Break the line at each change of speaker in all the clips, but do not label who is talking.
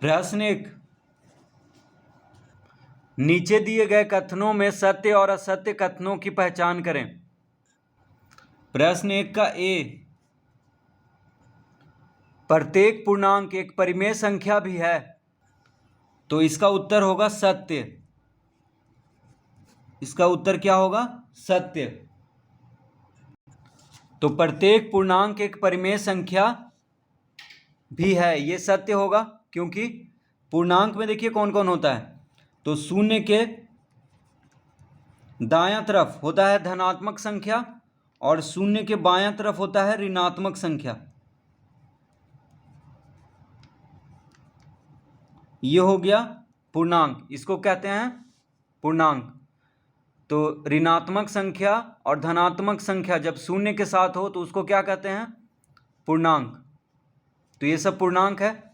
प्रश्न 1, नीचे दिए गए कथनों में सत्य और असत्य कथनों की पहचान करें। प्रश्न 1 का ए, प्रत्येक पूर्णांक एक परिमेय संख्या भी है, तो इसका उत्तर होगा सत्य। इसका उत्तर क्या होगा? सत्य। तो प्रत्येक पूर्णांक एक परिमेय संख्या भी है, ये सत्य होगा, क्योंकि पूर्णांक में देखिए कौन कौन होता है। तो शून्य के दायां तरफ होता है धनात्मक संख्या और शून्य के बायां तरफ होता है ऋणात्मक संख्या। ये हो गया पूर्णांक, इसको कहते हैं पूर्णांक। तो ऋणात्मक संख्या और धनात्मक संख्या जब शून्य के साथ हो तो उसको क्या कहते हैं? पूर्णांक। तो ये सब पूर्णांक है।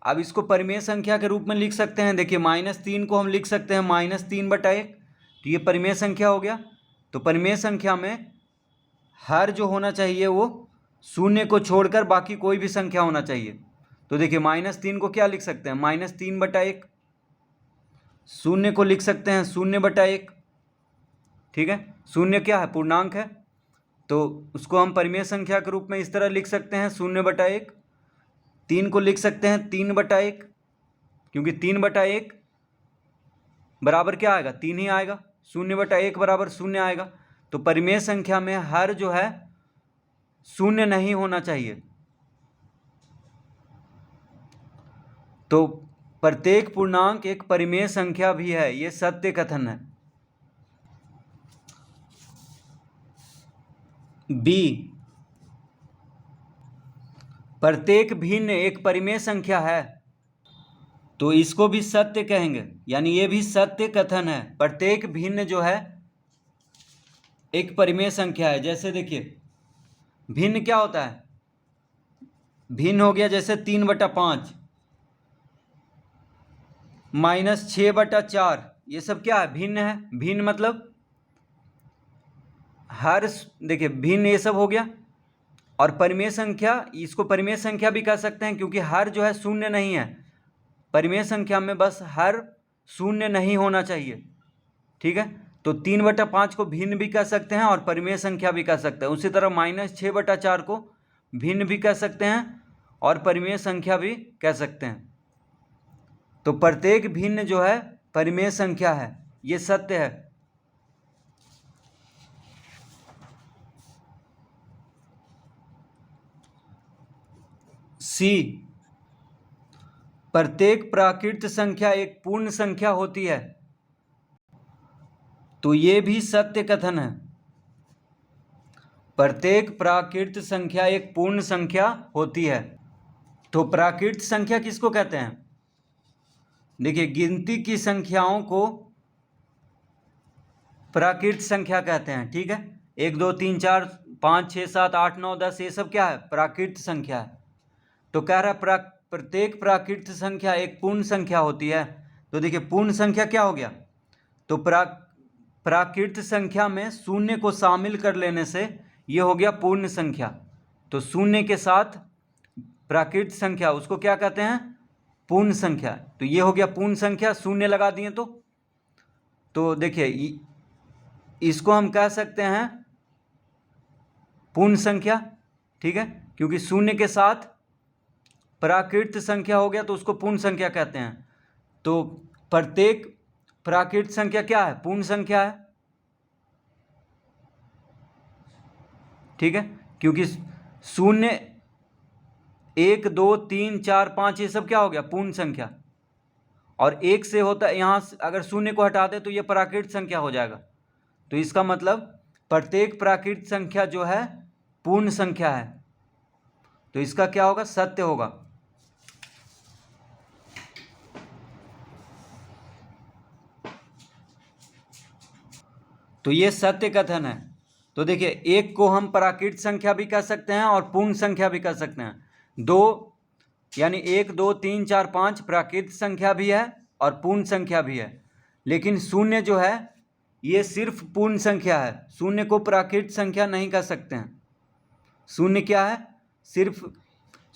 अब इसको परिमेय संख्या के रूप में लिख सकते हैं। देखिए -3 को हम लिख सकते हैं -3/1, तो ये परिमेय संख्या हो गया। तो परिमेय संख्या में हर जो होना चाहिए वो शून्य को छोड़कर बाकी कोई भी संख्या होना चाहिए। तो देखिए -3 को क्या लिख सकते हैं? -3/1। शून्य को लिख सकते हैं 0/1। ठीक है, शून्य क्या है? पूर्णांक है, तो उसको हम परिमेय संख्या के रूप में इस तरह लिख सकते हैं 0/1। 3 को लिख सकते हैं 3/1, क्योंकि 3/1 बराबर क्या आएगा? 3 ही आएगा। 0/1 बराबर 0 आएगा। तो परिमेय संख्या में हर जो है शून्य नहीं होना चाहिए। तो प्रत्येक पूर्णांक एक परिमेय संख्या भी है, ये सत्य कथन है। बी, प्रत्येक भिन्न एक परिमेय संख्या है, तो इसको भी सत्य कहेंगे, यानी ये भी सत्य कथन है। प्रत्येक भिन्न जो है एक परिमेय संख्या है। जैसे देखिए भिन्न क्या होता है? भिन्न हो गया जैसे 3/5, -6/4, ये सब क्या है? भिन्न है। भिन्न मतलब हर, देखिए भिन्न ये सब हो गया। और परिमेय संख्या, इसको परिमेय संख्या भी कह सकते हैं, क्योंकि हर जो है शून्य नहीं है। परिमेय संख्या में बस हर शून्य नहीं होना चाहिए। ठीक है, तो 3/5 को भिन्न भी कह सकते हैं और परिमेय संख्या भी कह सकते हैं। उसी तरह -6/4 को भिन्न भी कह सकते हैं और परिमेय संख्या भी कह सकते हैं। तो प्रत्येक भिन्न जो है परिमेय संख्या है, ये सत्य है। सी, प्रत्येक प्राकृत संख्या एक पूर्ण संख्या होती है, तो ये भी सत्य कथन है। प्रत्येक प्राकृत संख्या एक पूर्ण संख्या होती है। तो प्राकृत संख्या किसको कहते हैं? देखिए गिनती की संख्याओं को प्राकृत संख्या कहते हैं। ठीक है, 1 2 3 4 5 6 7 8 9 10, ये सब क्या है? प्राकृत संख्या है। तो कह रहा है प्रत्येक प्राकृत संख्या एक पूर्ण संख्या होती है। तो देखिए पूर्ण संख्या क्या हो गया? तो प्राकृत संख्या में शून्य को शामिल कर लेने से ये हो गया पूर्ण संख्या। तो शून्य के साथ प्राकृत संख्या, उसको क्या कहते हैं? पूर्ण संख्या। तो ये हो गया पूर्ण संख्या, शून्य लगा दिए तो देखिए इसको हम कह सकते हैं पूर्ण संख्या। ठीक है, क्योंकि शून्य के साथ प्राकृत संख्या हो गया तो उसको पूर्ण संख्या कहते हैं। तो प्रत्येक प्राकृत संख्या क्या है? पूर्ण संख्या है। ठीक है, क्योंकि 0 1 2 3 4 5 ये सब क्या हो गया? पूर्ण संख्या। और 1 से होता है, यहाँ अगर 0 को हटा दे तो ये प्राकृत संख्या हो जाएगा। तो इसका मतलब प्रत्येक प्राकृत संख्या जो है पूर्ण संख्या है। तो इसका क्या होगा? सत्य होगा। तो ये सत्य कथन है। तो देखिए 1 को हम प्राकृत संख्या भी कह सकते हैं और पूर्ण संख्या भी कह सकते हैं। 2 यानी 1 2 3 4 5 प्राकृत संख्या भी है और पूर्ण संख्या भी है। लेकिन 0 जो है ये सिर्फ पूर्ण संख्या है, 0 को प्राकृत संख्या नहीं कह सकते हैं। 0 क्या है? सिर्फ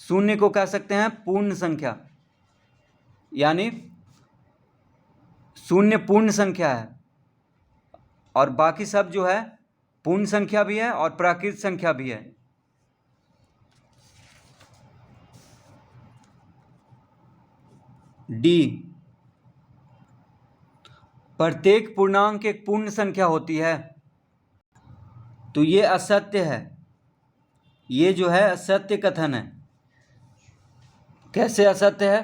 0 को कह सकते हैं पूर्ण संख्या। यानी शून्य पूर्ण संख्या है और बाकी सब जो है पूर्ण संख्या भी है और प्राकृत संख्या भी है। डी, प्रत्येक पूर्णांक एक पूर्ण संख्या होती है। तो ये असत्य है, ये जो है असत्य कथन है। कैसे असत्य है?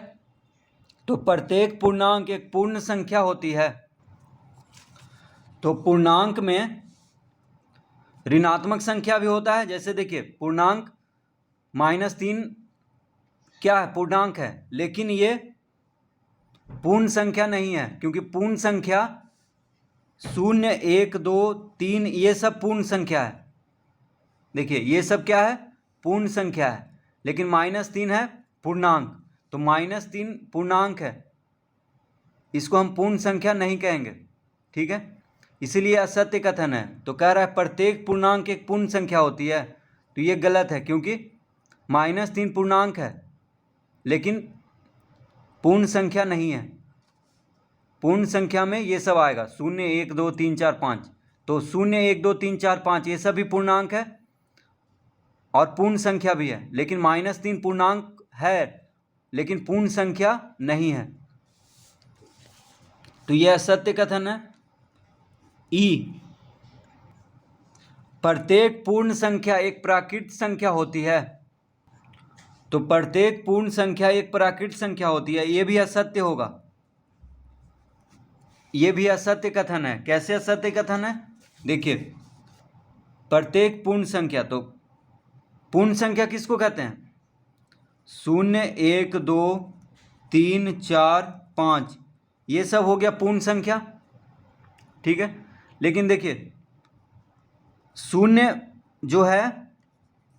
तो प्रत्येक पूर्णांक एक पूर्ण संख्या होती है। तो पूर्णांक में ऋणात्मक संख्या भी होता है। जैसे देखिए पूर्णांक -3 क्या है? पूर्णांक है, लेकिन ये पूर्ण संख्या नहीं है, क्योंकि पूर्ण संख्या 0, 1, 2, 3 ये सब पूर्ण संख्या है। देखिए ये सब क्या है? पूर्ण संख्या है, लेकिन -3 है पूर्णांक। तो -3 पूर्णांक है, इसको हम पूर्ण संख्या नहीं कहेंगे। ठीक है, इसीलिए असत्य कथन है। तो कह रहा है प्रत्येक पूर्णांक एक पूर्ण संख्या होती है। तो ये गलत है, क्योंकि -3 पूर्णांक है लेकिन पूर्ण संख्या नहीं है। पूर्ण संख्या में ये सब आएगा 0, 1, 2, 3, 4, 5। तो 0, 1, 2, 3, 4, 5 ये सब भी पूर्णांक है और पूर्ण संख्या भी है, लेकिन -3 पूर्णांक है लेकिन पूर्ण संख्या नहीं है। तो यह असत्य कथन है। ई, प्रत्येक पूर्ण संख्या एक प्राकृत संख्या होती है। तो प्रत्येक पूर्ण संख्या एक प्राकृत संख्या होती है, ये भी असत्य होगा। ये भी असत्य कथन है। कैसे असत्य कथन है? देखिए प्रत्येक पूर्ण संख्या, तो पूर्ण संख्या किसको कहते हैं? 0, 1, 2, 3, 4, 5 ये सब हो गया पूर्ण संख्या। ठीक है, लेकिन देखिए 0 जो है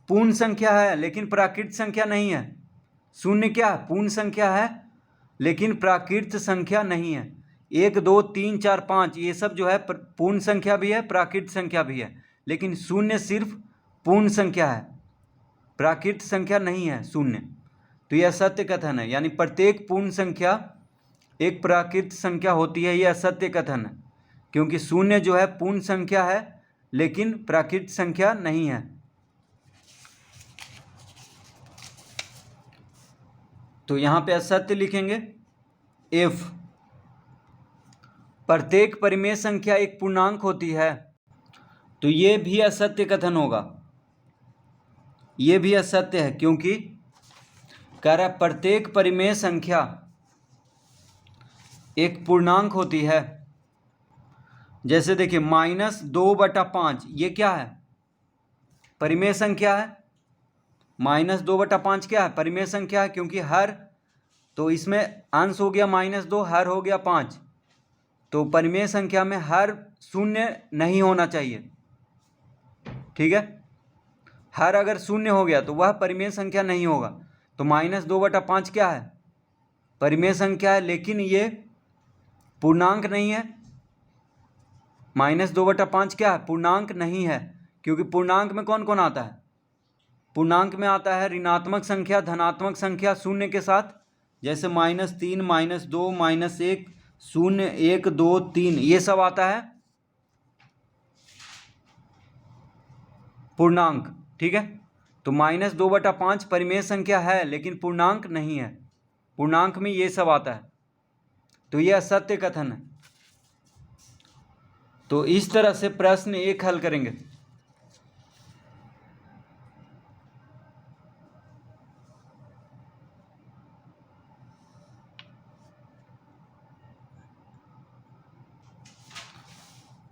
पूर्ण संख्या है लेकिन प्राकृत संख्या नहीं है। 0 क्या है? पूर्ण संख्या है लेकिन प्राकृत संख्या नहीं है। 1, 2, 3, 4, 5 ये सब जो है पूर्ण संख्या भी है, प्राकृत संख्या भी है, लेकिन 0 सिर्फ पूर्ण संख्या है, प्राकृत संख्या नहीं है 0। तो यह असत्य कथन है, यानी प्रत्येक पूर्ण संख्या एक प्राकृत संख्या होती है, यह असत्य कथन है, क्योंकि 0 जो है पूर्ण संख्या है लेकिन प्राकृत संख्या नहीं है। तो यहाँ पे असत्य लिखेंगे। F, प्रत्येक परिमेय संख्या एक पूर्णांक होती है। तो ये भी असत्य कथन होगा, ये भी असत्य है, क्योंकि कह रहा है प्रत्येक परिमेय संख्या एक पूर्णांक होती है। जैसे देखिए -2/5 ये क्या है? परिमेय संख्या है। -2/5 क्या है? परिमेय संख्या है, क्योंकि हर, तो इसमें अंश हो गया -2, हर हो गया 5। तो परिमेय संख्या में हर 0 नहीं होना चाहिए। ठीक है, हर अगर 0 हो गया तो वह परिमेय संख्या नहीं होगा। तो -2/5 क्या है? परिमेय संख्या है, लेकिन ये पूर्णांक नहीं है। -2/5 क्या है? पूर्णांक नहीं है, क्योंकि पूर्णांक में कौन कौन आता है? पूर्णांक में आता है ऋणात्मक संख्या, धनात्मक संख्या 0 के साथ, जैसे -3, -2, -1, 0, 1, 2, 3 ये सब आता है पूर्णांक। ठीक है, तो -2/5 परिमेय संख्या है लेकिन पूर्णांक नहीं है, पूर्णांक में ये सब आता है। तो यह असत्य कथन है। तो इस तरह से प्रश्न 1 हल करेंगे।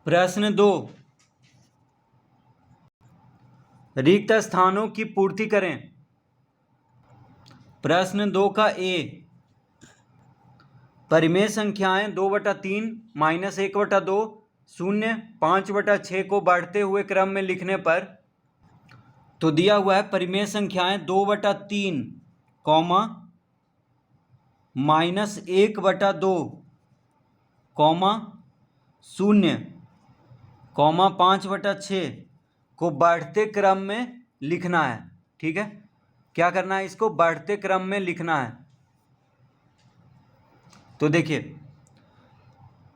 प्रश्न 2, रिक्त स्थानों की पूर्ति करें। प्रश्न 2 का ए, परिमेय संख्याएं 2/3, -1/2, 0, 5/6 को बढ़ते हुए क्रम में लिखने पर, तो दिया हुआ है परिमेय संख्याएं 2/3, -1/2, 0, 5/6 को बढ़ते क्रम में लिखना है। ठीक है, क्या करना है? इसको बढ़ते क्रम में लिखना है। तो देखिए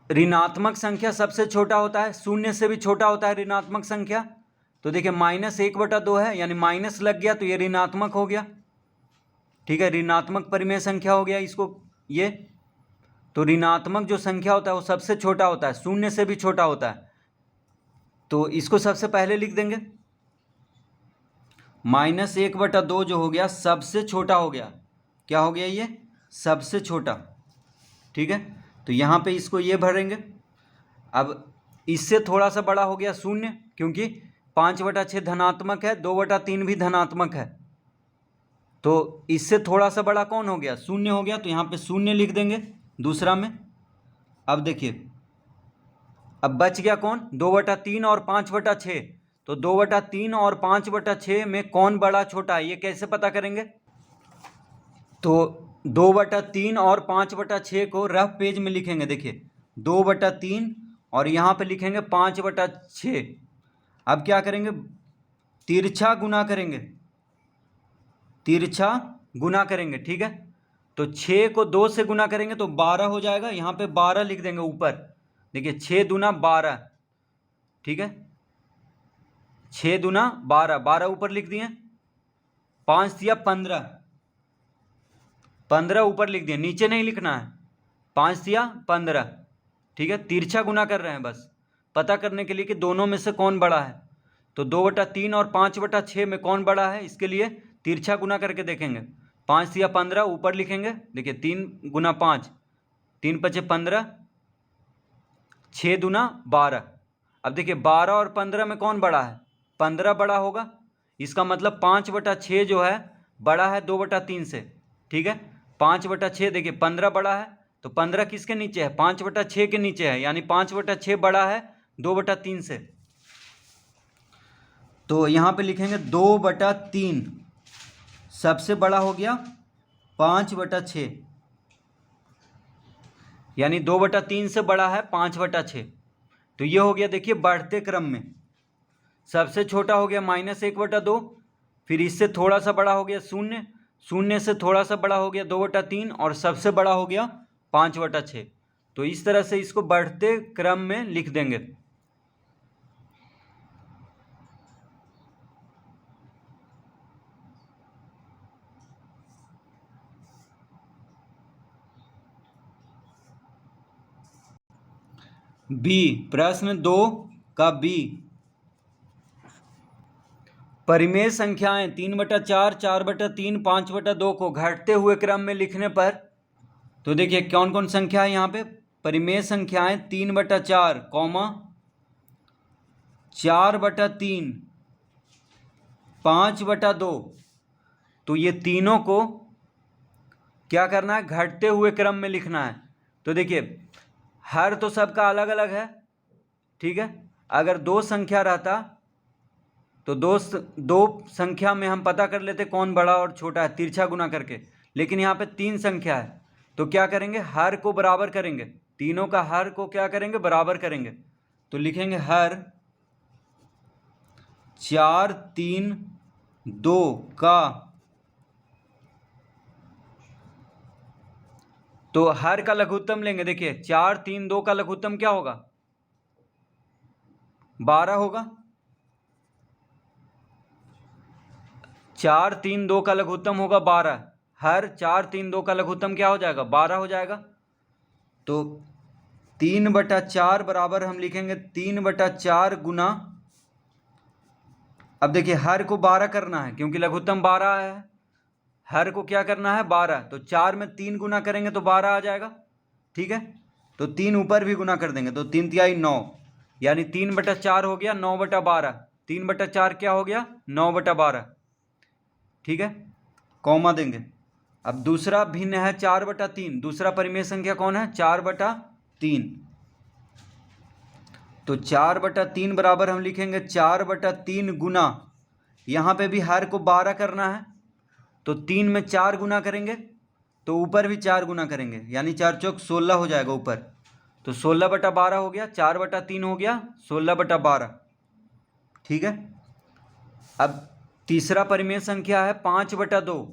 ऋणात्मक संख्या सबसे छोटा होता है, शून्य से भी छोटा होता है ऋणात्मक संख्या। तो देखिए -1/2 है, यानी माइनस लग गया तो ये ऋणात्मक हो गया, ठीक है, ऋणात्मक परिमेय संख्या हो गया इसको ये। तो ऋणात्मक जो संख्या होता है वो सबसे छोटा होता है, शून्य से भी छोटा होता है। तो इसको सबसे पहले लिख देंगे, -1/2 जो हो गया सबसे छोटा हो गया। क्या हो गया ये? सबसे छोटा, ठीक है। तो यहाँ पे इसको ये भरेंगे। अब इससे थोड़ा सा बड़ा हो गया शून्य, क्योंकि 5/6 धनात्मक है, 2/3 भी धनात्मक है। तो इससे थोड़ा सा बड़ा कौन हो गया? शून्य हो गया। तो यहाँ पे शून्य लिख देंगे दूसरा में। अब देखिए अब बच गया कौन? 2/3 और 5/6। तो 2/3 और 5/6 में कौन बड़ा छोटा है, ये कैसे पता करेंगे? तो 2/3 और 5/6 को रफ पेज में लिखेंगे। देखिए 2/3 और यहाँ पे लिखेंगे 5/6। अब क्या करेंगे? तिरछा गुना करेंगे, तिरछा गुना करेंगे, ठीक है। तो 6 को 2 से गुना करेंगे तो 12 हो जाएगा। यहाँ पे 12 लिख देंगे ऊपर। देखिए 6 दूना 12, ठीक है, 6 दूना 12, 12 ऊपर लिख दिए। 5 दिया 15, 15 ऊपर लिख दिए, नीचे नहीं लिखना है। 5 दिया 15, ठीक है। तिरछा गुना कर रहे हैं बस पता करने के लिए कि दोनों में से कौन बड़ा है। तो 2/3 और 5/6 में कौन बड़ा है, इसके लिए तिरछा गुना करके देखेंगे। 5 दिया 15 ऊपर लिखेंगे। देखिए 3 गुना 5, 3 पचे 15, 6 दूना 12। अब देखिए 12 और 15 में कौन बड़ा है? 15 बड़ा होगा। इसका मतलब 5/6 जो है बड़ा है 2/3 से, ठीक है। 5/6 देखिए 15 बड़ा है, तो 15 किसके नीचे है? 5/6 के नीचे है, यानी 5/6 बड़ा है 2/3 से। तो यहाँ पे लिखेंगे 2/3 सबसे बड़ा हो गया 5/6, यानी 2/3 से बड़ा है 5/6। तो ये हो गया देखिए बढ़ते क्रम में। सबसे छोटा हो गया -1/2, फिर इससे थोड़ा सा बड़ा हो गया शून्य, शून्य से थोड़ा सा बड़ा हो गया 2/3 और सबसे बड़ा हो गया 5/6। तो इस तरह से इसको बढ़ते क्रम में लिख देंगे। बी, प्रश्न 2 का बी, परिमेय संख्याएं 3/4, 4/3, 5/2 को घटते हुए क्रम में लिखने पर, तो देखिए कौन कौन संख्या है यहाँ पे? परिमेय संख्याएं 3/4, 4/3, 5/2। तो ये तीनों को क्या करना है? घटते हुए क्रम में लिखना है। तो देखिए हर तो सबका अलग अलग है, ठीक है। अगर 2 संख्या रहता तो दो संख्या में हम पता कर लेते कौन बड़ा और छोटा है तिरछा गुना करके। लेकिन यहाँ पे 3 संख्या है, तो क्या करेंगे? हर को बराबर करेंगे, तीनों का हर को क्या करेंगे? बराबर करेंगे। तो लिखेंगे हर 4, 3, 2 का, तो हर का लघुत्तम लेंगे। देखिए 4, 3, 2 का लघुत्तम क्या होगा? 12 होगा। 4, 3, 2 का लघुत्तम होगा 12। हर 4, 3, 2 का लघुत्तम क्या हो जाएगा? 12 हो जाएगा। तो 3/4 बराबर हम लिखेंगे 3/4 गुना, अब देखिए हर को 12 करना है क्योंकि लघुत्तम 12 है, हर को क्या करना है? 12। तो 4 में 3 गुना करेंगे तो 12 आ जाएगा, ठीक है। तो 3 ऊपर भी गुना कर देंगे तो 3 तिहाई 9, यानी 3/4 हो गया 9/12। 3/4 क्या हो गया? 9/12, ठीक है, कॉमा देंगे। अब दूसरा भिन्न है 4/3, दूसरा परिमेय संख्या कौन है? 4/3। तो 4/3 बराबर हम लिखेंगे 4/3 गुना, यहाँ पे भी हर को 12 करना है, तो 3 में 4 गुना करेंगे तो ऊपर भी 4 गुना करेंगे, यानी 4 चौक 16 हो जाएगा ऊपर। तो 16/12 हो गया, 4/3 हो गया 16/12, ठीक है। अब तीसरा परिमेय संख्या है 5/2।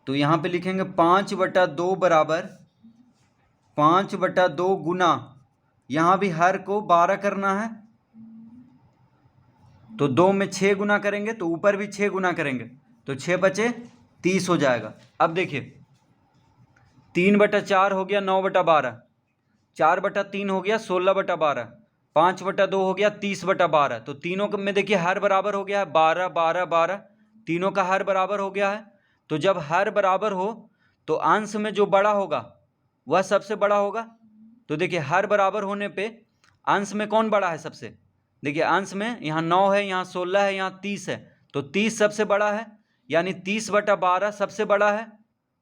तो यहाँ पे लिखेंगे 5/2 बराबर 5/2 गुना, यहाँ भी हर को 12 करना है, तो 2 में 6 गुना करेंगे तो ऊपर भी 6 गुना करेंगे, तो 6 बचे 30 हो जाएगा। अब देखिए 3/4 हो गया 9/12, 4/3 हो गया 16/12, 5/2 हो गया 30/12। तो तीनों में देखिए हर बराबर हो गया है 12 12 12, तीनों का हर बराबर हो गया है। तो जब हर बराबर हो तो अंश में जो बड़ा होगा वह सबसे बड़ा होगा। तो देखिए हर बराबर होने पे अंश में कौन बड़ा है सबसे, देखिए अंश में यहाँ 9 है, यहाँ 16 है, यहाँ 30 है, तो 30 सबसे बड़ा है, यानी 30/12 सबसे बड़ा है।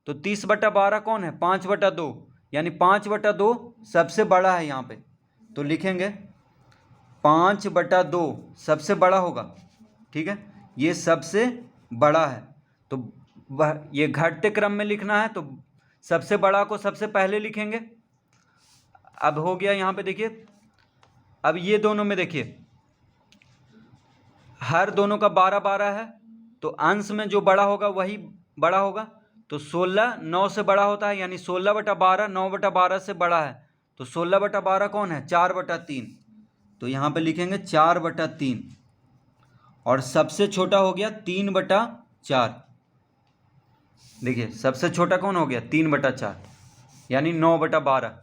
तो 30/12 कौन है, 5/2, यानी 5/2 सबसे बड़ा है यहाँ पे। तो लिखेंगे 5/2 सबसे बड़ा होगा, ठीक है, ये सबसे बड़ा है। तो ये घटते क्रम में लिखना है, तो सबसे बड़ा को सबसे पहले लिखेंगे। अब हो गया यहाँ पे देखिए, अब ये दोनों में देखिए हर दोनों का 12 12 है, तो अंश में जो बड़ा होगा वही बड़ा होगा। तो 16 9 से बड़ा होता है, यानी 16/12 9/12 से बड़ा है। तो 16/12 कौन है, 4/3, तो यहाँ पे लिखेंगे 4/3। और सबसे छोटा हो गया 3/4, देखिए सबसे छोटा कौन हो गया 3/4, यानी 9/12।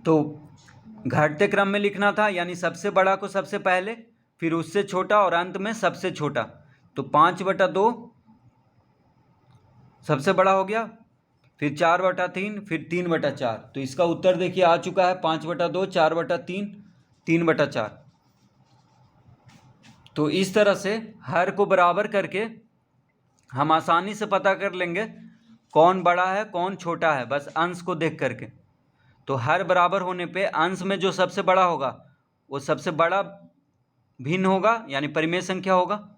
तो घटते क्रम में लिखना था, यानी सबसे बड़ा को सबसे पहले, फिर उससे छोटा और अंत में सबसे छोटा। तो 5/2 सबसे बड़ा हो गया, फिर 4/3, फिर 3/4। तो इसका उत्तर देखिए आ चुका है 5/2 4/3 3/4। तो इस तरह से हर को बराबर करके हम आसानी से पता कर लेंगे कौन बड़ा है कौन छोटा है, बस अंश को देख करके। तो हर बराबर होने पे अंश में जो सबसे बड़ा होगा वो सबसे बड़ा भिन्न होगा, यानी परिमेय संख्या होगा।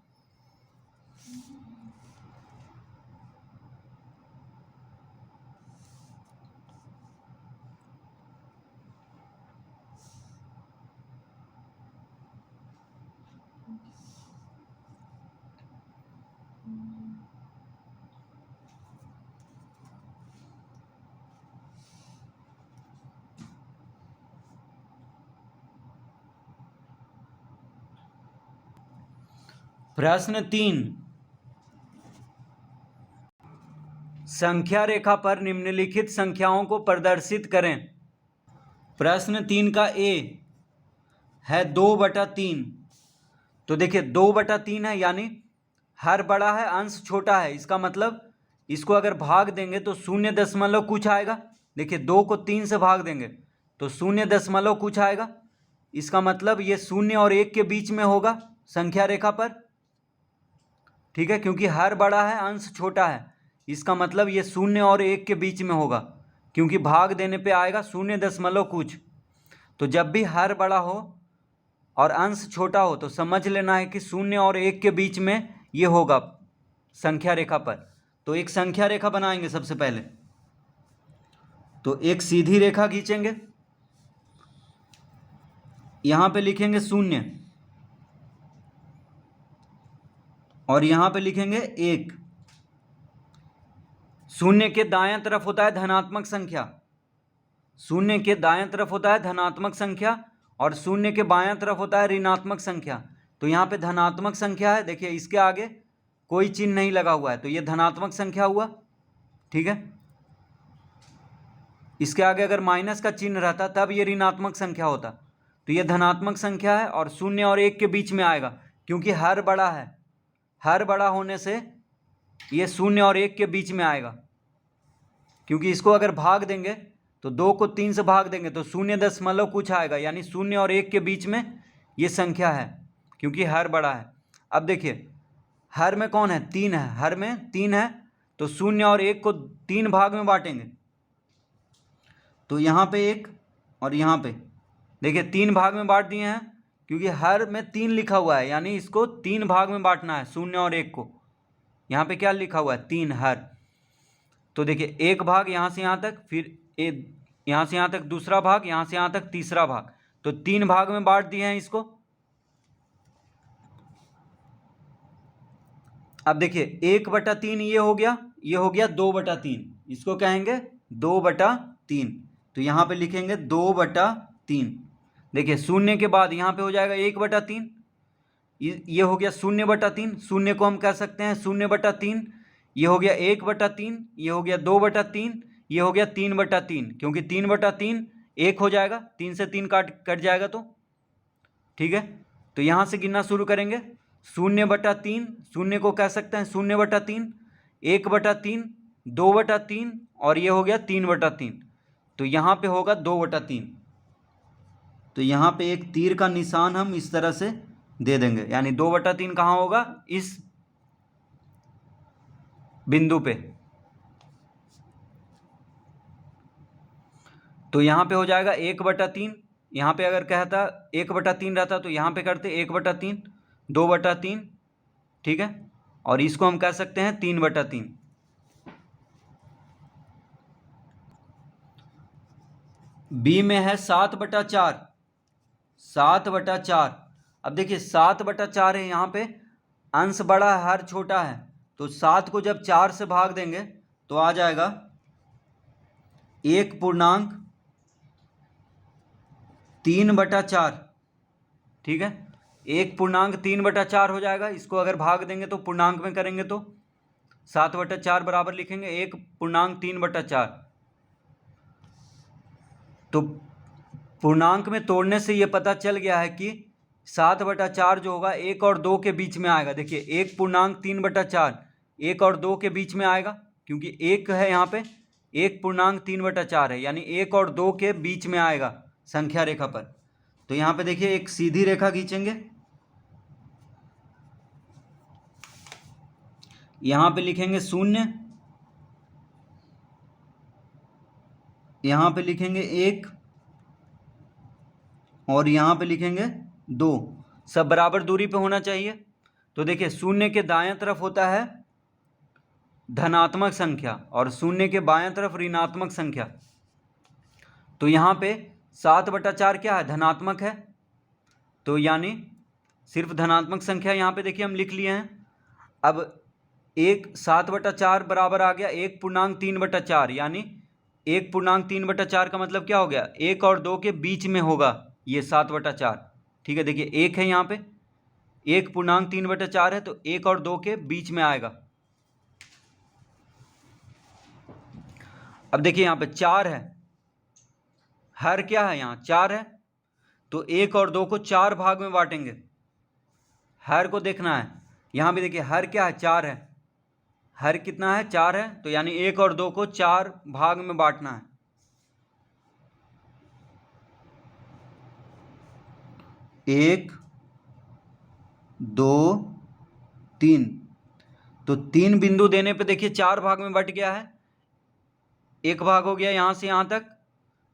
प्रश्न 3, संख्या रेखा पर निम्नलिखित संख्याओं को प्रदर्शित करें। प्रश्न 3 का ए है 2/3। तो देखिए 2/3 है, यानी हर बड़ा है अंश छोटा है, इसका मतलब इसको अगर भाग देंगे तो 0 कुछ आएगा। देखिए 2 को 3 से भाग देंगे तो 0 कुछ आएगा, इसका मतलब ये 0 और 1 के बीच में होगा संख्या रेखा पर, ठीक है, क्योंकि हर बड़ा है अंश छोटा है, इसका मतलब ये 0 और 1 के बीच में होगा, क्योंकि भाग देने पे आएगा 0 कुछ। तो जब भी हर बड़ा हो और अंश छोटा हो तो समझ लेना है कि 0 और 1 के बीच में ये होगा संख्या रेखा पर। तो एक संख्या रेखा बनाएंगे सबसे पहले, तो एक सीधी रेखा खींचेंगे, यहाँ पे लिखेंगे 0 और यहाँ पे लिखेंगे 1। 0 के दायां तरफ होता है धनात्मक संख्या, 0 के दायां तरफ होता है धनात्मक संख्या और 0 के बायां तरफ होता है ऋणात्मक संख्या। तो यहाँ पे धनात्मक संख्या है, देखिए इसके आगे कोई चिन्ह नहीं लगा हुआ है, तो ये धनात्मक संख्या हुआ, ठीक है। इसके आगे अगर माइनस का चिन्ह रहता तब ये ऋणात्मक संख्या होता। तो ये धनात्मक संख्या है और 0 और 1 के बीच में आएगा, क्योंकि हर बड़ा है, हर बड़ा होने से ये 0 और 1 के बीच में आएगा, क्योंकि इसको अगर भाग देंगे तो 2 को 3 से भाग देंगे तो 0 कुछ आएगा, यानी 0 और 1 के बीच में ये संख्या है, क्योंकि हर बड़ा है। अब देखिए हर में कौन है, 3 है, हर में 3 है, तो 0 और 1 को 3 भाग में बांटेंगे, तो यहाँ पे 1 और यहाँ पे देखिए 3 भाग में बांट दिए हैं, क्योंकि हर में 3 लिखा हुआ है, यानी इसको 3 भाग में बांटना है 0 और 1 को। यहाँ पे क्या लिखा हुआ है, 3 हर। तो देखिए एक भाग यहाँ से यहाँ तक, फिर यहाँ से यहाँ तक दूसरा भाग, यहाँ से यहाँ तक तीसरा भाग, तो 3 भाग में बांट दिए हैं इसको। अब देखिए 1/3 ये हो गया, ये हो गया 2/3, इसको कहेंगे 2/3। तो यहाँ पे लिखेंगे 2/3। देखिए शून्य के बाद यहाँ पे हो जाएगा 1/3, ये हो गया 0/3, शून्य को हम कह सकते हैं 0/3, ये हो गया 1/3, ये हो गया 2/3, ये हो गया 3/3, क्योंकि 3/3 1 हो जाएगा, 3 से 3 कट जाएगा तो ठीक है। तो यहाँ से गिनना शुरू करेंगे, 0/3, शून्य को कह सकते हैं 0/3, 1/3, 2/3 और ये हो गया 3/3। तो यहाँ पे होगा 2/3। तो यहाँ पे एक तीर का निशान हम इस तरह से दे देंगे, यानी 2/3 कहाँ होगा, इस बिंदु पे। तो यहाँ पे हो जाएगा 1/3, यहाँ पे अगर कहता 1/3 रहता तो यहाँ पे करते 1/3, 2/3, ठीक है, और इसको हम कह सकते हैं 3/3। बी में है 7/4, 7/4। अब देखिए 7/4 है, यहाँ पे अंश बड़ा है, हर छोटा है, तो 7 को जब 4 से भाग देंगे तो आ जाएगा 1/3/4, ठीक है, 1/3/4 हो जाएगा। इसको अगर भाग देंगे तो पूर्णांक में करेंगे तो 7/4 बराबर लिखेंगे 1/3/4। तो पूर्णांक में तोड़ने से ये पता चल गया है कि 7/4 जो होगा 1 और 2 के बीच में आएगा। देखिए 1/3/4 1 और 2 के बीच में आएगा, क्योंकि 1 है यहाँ पे, 1/3/4 है, यानी 1 और 2 के बीच में आएगा संख्या रेखा पर। तो यहाँ पे देखिए एक सीधी रेखा खींचेंगे, यहाँ पे लिखेंगे 0, यहाँ पे लिखेंगे 1 और यहाँ पे लिखेंगे 2, सब बराबर दूरी पे होना चाहिए। तो देखिए 0 के दाएं तरफ होता है धनात्मक संख्या और 0 के बाएं तरफ ऋणात्मक संख्या। तो यहाँ पे 7/4 क्या है, धनात्मक है, तो यानी सिर्फ धनात्मक संख्या यहाँ पे देखिए हम लिख लिए हैं। अब 7/4 बराबर आ गया 1/3/4, यानी 1/3/4 का मतलब क्या हो गया, 1 और 2 के बीच में होगा ये 7/4, ठीक है। देखिए 1 है यहाँ पे, 1/3/4 है, तो 1 और 2 के बीच में आएगा। अब देखिए यहाँ पे 4 है, हर क्या है, यहाँ 4 है, तो 1 और 2 को 4 भाग में बांटेंगे, हर को देखना है। यहाँ भी देखिए हर क्या है, 4 है, हर कितना है, 4 है, तो यानी 1 और 2 को 4 भाग में बांटना है। एक, 2, 3, तो 3 बिंदु देने पे देखिए 4 भाग में बट गया है। एक भाग हो गया यहाँ से यहाँ तक,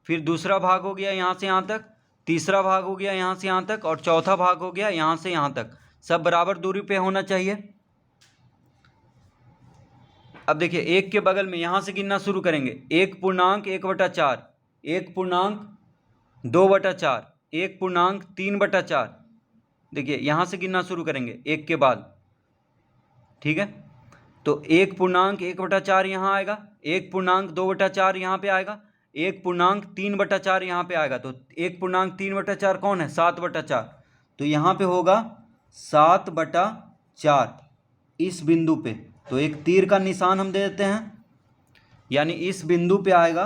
फिर दूसरा भाग हो गया यहाँ से यहाँ तक, तीसरा भाग हो गया यहाँ से यहाँ तक, और चौथा भाग हो गया यहाँ से यहाँ तक, सब बराबर दूरी पे होना चाहिए। अब देखिए 1 के बगल में यहाँ से गिनना शुरू करेंगे, 1/1/4, 1/2/4, 1/3/4। देखिए यहाँ से गिनना शुरू करेंगे 1 के बाद, ठीक है। तो 1/1/4 यहाँ आएगा, 1/2/4 यहाँ पे आएगा, 1/3/4 यहाँ पे आएगा। तो 1/3/4 कौन है, 7/4। तो यहाँ पे होगा 7/4 इस बिंदु पे। तो एक तीर का निशान हम दे देते हैं, यानी इस बिंदु पे आएगा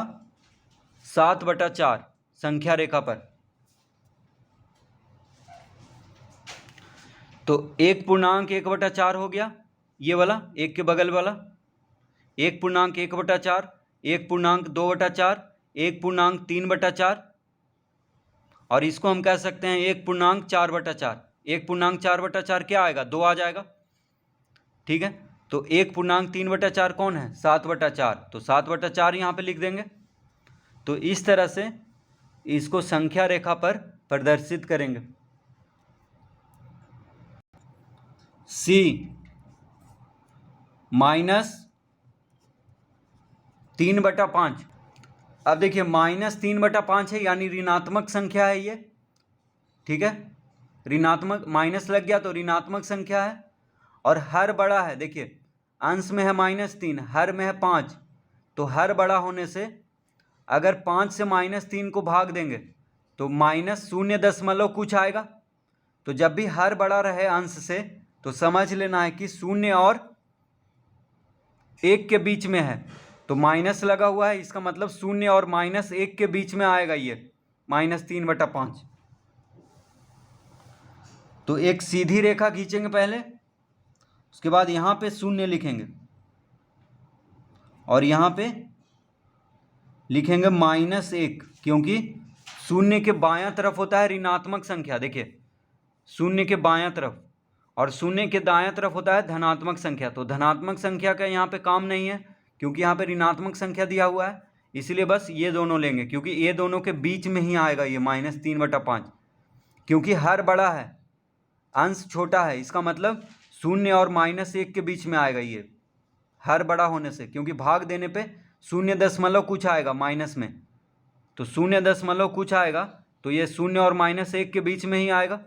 7/4 संख्या रेखा पर। तो 1/1/4 हो गया, ये वाला 1 के बगल वाला 1/1/4, 1/2/4, 1/3/4, और इसको हम कह सकते हैं 1/4/4। 1/4/4 क्या आएगा, 2 आ जाएगा, ठीक है। तो 1/3/4 कौन है, 7/4, तो 7/4 यहाँ पे लिख देंगे। तो इस तरह से इसको संख्या रेखा पर प्रदर्शित करेंगे। सी -3/5। अब देखिए -3/5 है, यानी ऋणात्मक संख्या है ये, ठीक है, ऋणात्मक, माइनस लग गया तो ऋणात्मक संख्या है। और हर बड़ा है, देखिए अंश में है -3, हर में है 5, तो हर बड़ा होने से अगर 5 से -3 को भाग देंगे तो -0 कुछ आएगा। तो जब भी हर बड़ा रहे अंश से तो समझ लेना है कि 0 और 1 के बीच में है, तो माइनस लगा हुआ है, इसका मतलब 0 और -1 के बीच में आएगा ये -3/5। तो एक सीधी रेखा खींचेंगे पहले, उसके बाद यहाँ पे 0 लिखेंगे और यहाँ पे लिखेंगे -1, क्योंकि 0 के बायां तरफ होता है ऋणात्मक संख्या। देखिए 0 के बायां तरफ और 0 के दायां तरफ होता है धनात्मक संख्या। तो धनात्मक संख्या का यहाँ पे काम नहीं है क्योंकि यहाँ पे ऋणात्मक संख्या दिया हुआ है, इसलिए बस ये दोनों लेंगे क्योंकि ये दोनों के बीच में ही आएगा ये -3/5, क्योंकि हर बड़ा है अंश छोटा है, इसका मतलब 0 और -1 के बीच में आएगा ये हर बड़ा होने से, क्योंकि भाग देने पे 0 कुछ आएगा माइनस में, तो 0 कुछ आएगा, तो ये 0 और -1 के बीच में ही आएगा।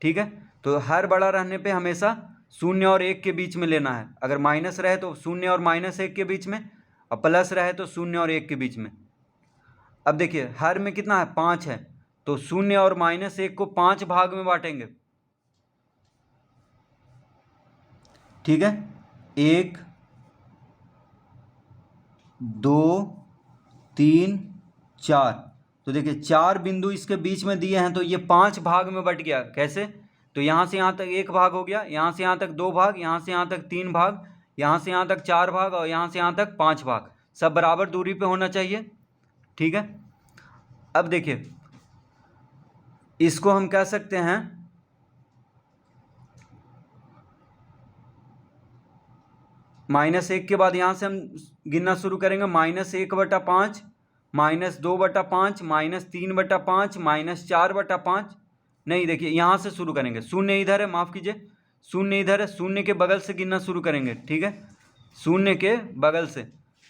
ठीक है, तो हर बड़ा रहने पे हमेशा 0 और 1 के बीच में लेना है। अगर माइनस रहे तो 0 और -1 के बीच में, और प्लस रहे तो 0 और 1 के बीच में। अब देखिए हर में कितना है, 5 है, तो 0 और -1 को 5 भाग में बांटेंगे। ठीक है, 1 2 3 4, तो देखिए 4 बिंदु इसके बीच में दिए हैं, तो ये 5 भाग में बट गया। कैसे, तो यहाँ से यहाँ तक 1 भाग हो गया, यहाँ से यहाँ तक 2 भाग, यहाँ से यहाँ तक 3 भाग, यहाँ से यहाँ तक 4 भाग और यहाँ से यहाँ तक 5 भाग, सब बराबर दूरी पे होना चाहिए। ठीक है, अब देखिए इसको हम कह सकते हैं -1 के बाद यहाँ से हम गिनना शुरू करेंगे, -1/5, -2/5, -3/5, -4/5। नहीं, देखिए यहाँ से शुरू करेंगे, 0 इधर है, माफ़ कीजिए 0 इधर है, 0 के बगल से गिनना शुरू करेंगे। ठीक है, 0 के बगल से,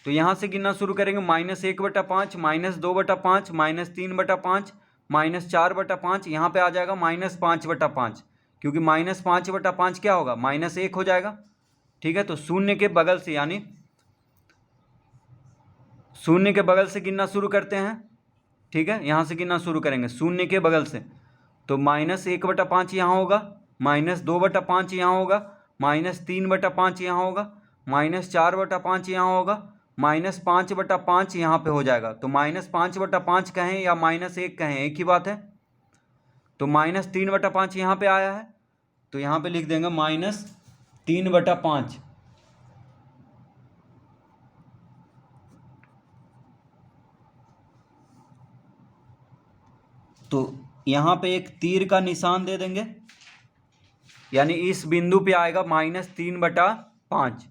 तो यहाँ से गिनना शुरू करेंगे, -1/5, -2/5, -3/5, -4/5, यहाँ पे आ जाएगा -5/5, क्योंकि -5/5 क्या होगा, -1 हो जाएगा। ठीक है, तो 0 के बगल से, यानी 0 के बगल से गिनना शुरू करते हैं। ठीक है, यहाँ से गिनना शुरू करेंगे 0 के बगल से, तो -1/5 यहाँ होगा, -2/5 यहाँ होगा, -3/5 यहाँ होगा, -4/5 यहाँ होगा, -5/5 यहाँ पे हो जाएगा। तो -5/5 कहें या -1 कहें एक ही बात है। तो -3/5 यहाँ पे आया है, तो यहाँ पे लिख देंगे -3/5। तो यहाँ पे एक तीर का निशान दे देंगे, यानी इस बिंदु पे आएगा -3/5।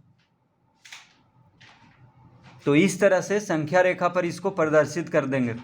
तो इस तरह से संख्या रेखा पर इसको प्रदर्शित कर देंगे।